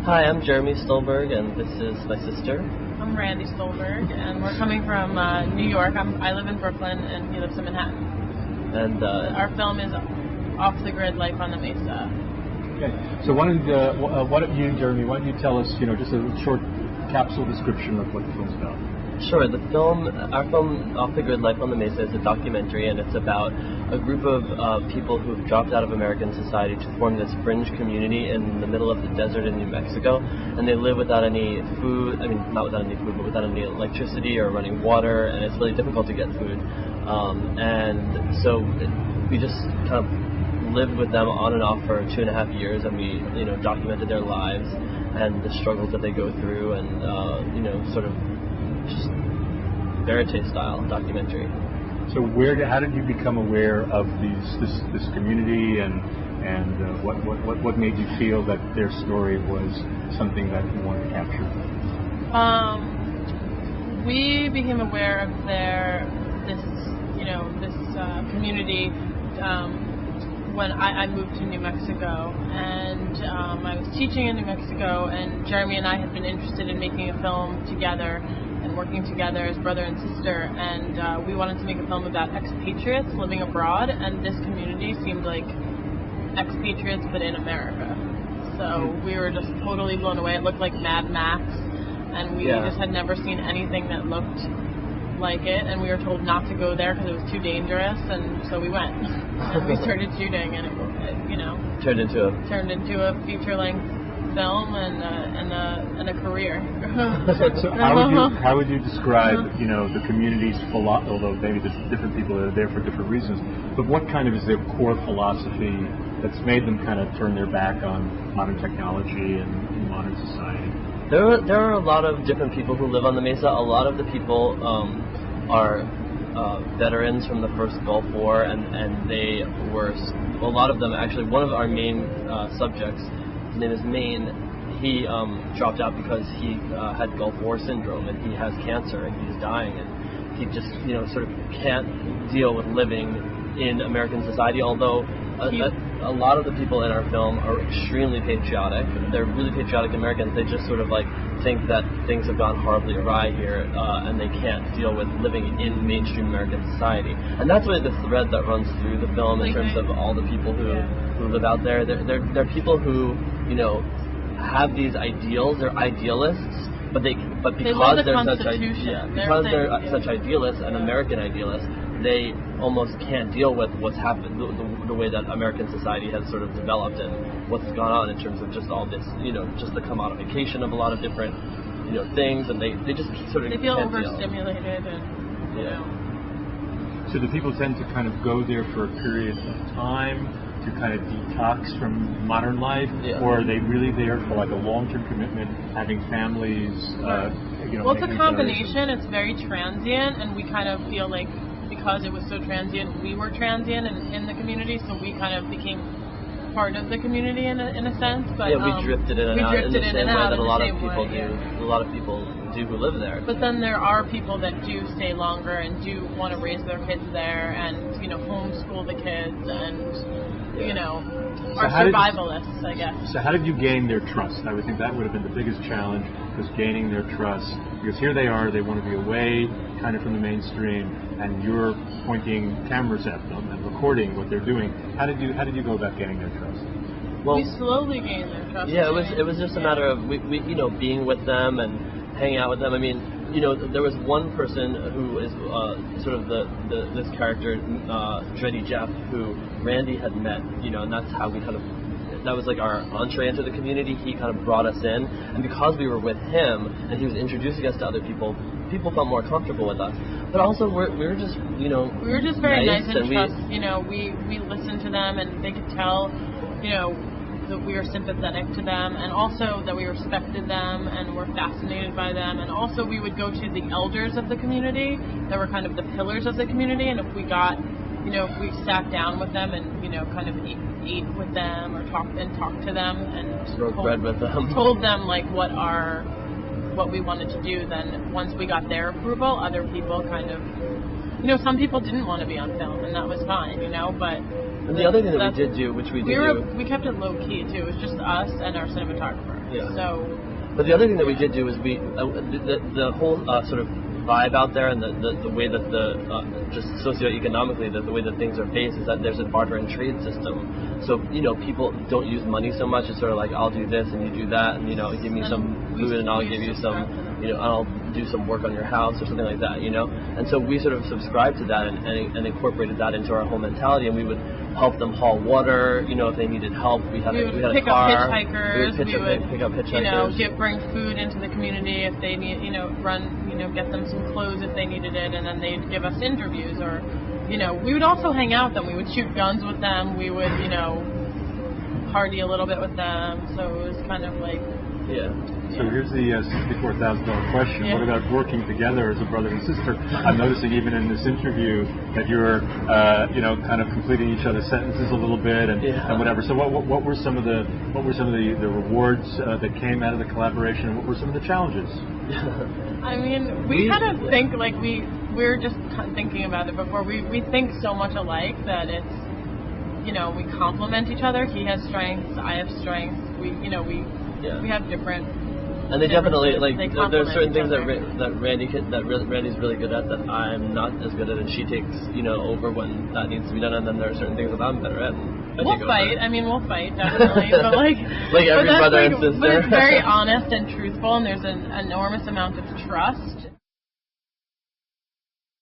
Hi, I'm Jeremy Stulberg, and this is my sister. I'm Randy Stulberg, and we're coming from New York. I live in Brooklyn, and he lives in Manhattan. And our film is Off the Grid: Life on the Mesa. Okay. So why don't you, Jeremy, why don't you tell us, just a short capsule description of what the film's about? Sure. Our film, Off the Grid: Life on the Mesa, is a documentary, and it's about a group of people who've dropped out of American society to form this fringe community in the middle of the desert in New Mexico, and they live without any food. I mean, not without any food, but without any electricity or running water, and it's really difficult to get food. And so we just kind of lived with them on and off for 2.5 years, and we, documented their lives and the struggles that they go through, and sort of just verite style documentary. So how did you become aware of this community, and what made you feel that their story was something that you wanted to capture? We became aware of this community when I moved to New Mexico, and I was teaching in New Mexico, and Jeremy and I had been interested in making a film together and working together as brother and sister, and we wanted to make a film about expatriates living abroad, and this community seemed like expatriates but in America. So we were just totally blown away. It looked like Mad Max, and we just had never seen anything that looked like it, and we were told not to go there because it was too dangerous, and so we went. And we started shooting, and it turned into a feature-length film and a career. So how would you describe the community's philosophy? Although maybe there's different people that are there for different reasons, but what kind of is their core philosophy that's made them kind of turn their back on modern technology and modern society? There are a lot of different people who live on the Mesa. A lot of the people are veterans from the first Gulf War, and they were, a lot of them actually, one of our main subjects, his name is Maine, he dropped out because he had Gulf War syndrome, and he has cancer, and he's dying, and he just sort of can't deal with living in American society, although a lot of the people in our film are extremely patriotic. They're really patriotic Americans. They just sort of think that things have gone horribly awry here, and they can't deal with living in mainstream American society. And that's really the thread that runs through the film in terms of all the people who live out there. They're people who have these ideals. They're idealists, but because they're such idealists and American idealists, they almost can't deal with what's happened, the way that American society has sort of developed and what's gone on in terms of just all this, just the commodification of a lot of different, things, and they just sort of they feel can't overstimulated deal. and So do people tend to kind of go there for a period of time to kind of detox from modern life, or are they really there for like a long-term commitment, having families? Well, it's a combination. It's very transient, and we kind of feel like, because it was so transient, we were transient in the community, so we kind of became part of the community in a sense. But we drifted in and out in the same way that a lot of people do. A lot of people do who live there. But then there are people that do stay longer and do want to raise their kids there, and homeschool the kids, and are survivalists, I guess. So how did you gain their trust? I would think that would have been the biggest challenge, was gaining their trust, because here they are, they want to be away kind of from the mainstream, and you're pointing cameras at them and recording what they're doing. How did you go about gaining their trust? Well, we slowly gained their trust. Yeah, it was just a matter of we being with them and hanging out with them. I mean, there was one person who is sort of this character, Dreddy Jeff, who Randy had met, and that's how we kind of, that was like our entree into the community. He kind of brought us in, and because we were with him and he was introducing us to other people, people felt more comfortable with us. But also we were just we were just very nice and trust. We listened to them, and they could tell that we were sympathetic to them, and also that we respected them and were fascinated by them. And also we would go to the elders of the community that were kind of the pillars of the community, and if we we sat down with them and kind of ate with them or talked to them and broke bread with them, told them like what we wanted to do, then once we got their approval, other people kind of some people didn't want to be on film, and that was fine, but And the other thing that we did do, which we we kept it low key too. It was just us and our cinematographer. Yeah. So. But the other thing that we did do is the whole sort of vibe out there, and the way that just socioeconomically the way that things are based is that there's a barter and trade system. So people don't use money so much. It's sort of like, I'll do this and you do that, and give me some food and I'll give you some, I'll do some work on your house or something like that, And so we sort of subscribed to that and incorporated that into our whole mentality, and we would help them haul water, if they needed help. We had a car. We would pick up hitchhikers. Bring food into the community if they need, get them some clothes if they needed it, and then they'd give us interviews, or, we would also hang out with them. We would shoot guns with them. We would, party a little bit with them. So it was kind of like. Yeah. So here's the $64,000 question. Yeah. What about working together as a brother and sister? I'm noticing even in this interview that you're, kind of completing each other's sentences a little bit and whatever. So what were some of the rewards that came out of the collaboration, and what were some of the challenges? I mean, we kind of think like we're just thinking about it before. We think so much alike that it's, we complement each other. He has strengths, I have strengths. We have different. And they definitely there's certain things that Randy's really good at that I'm not as good at, and she takes over when that needs to be done, and then there are certain things that I'm better at. We'll fight. I mean, we'll fight definitely, but like every brother and sister. But it's very honest and truthful, and there's an enormous amount of trust.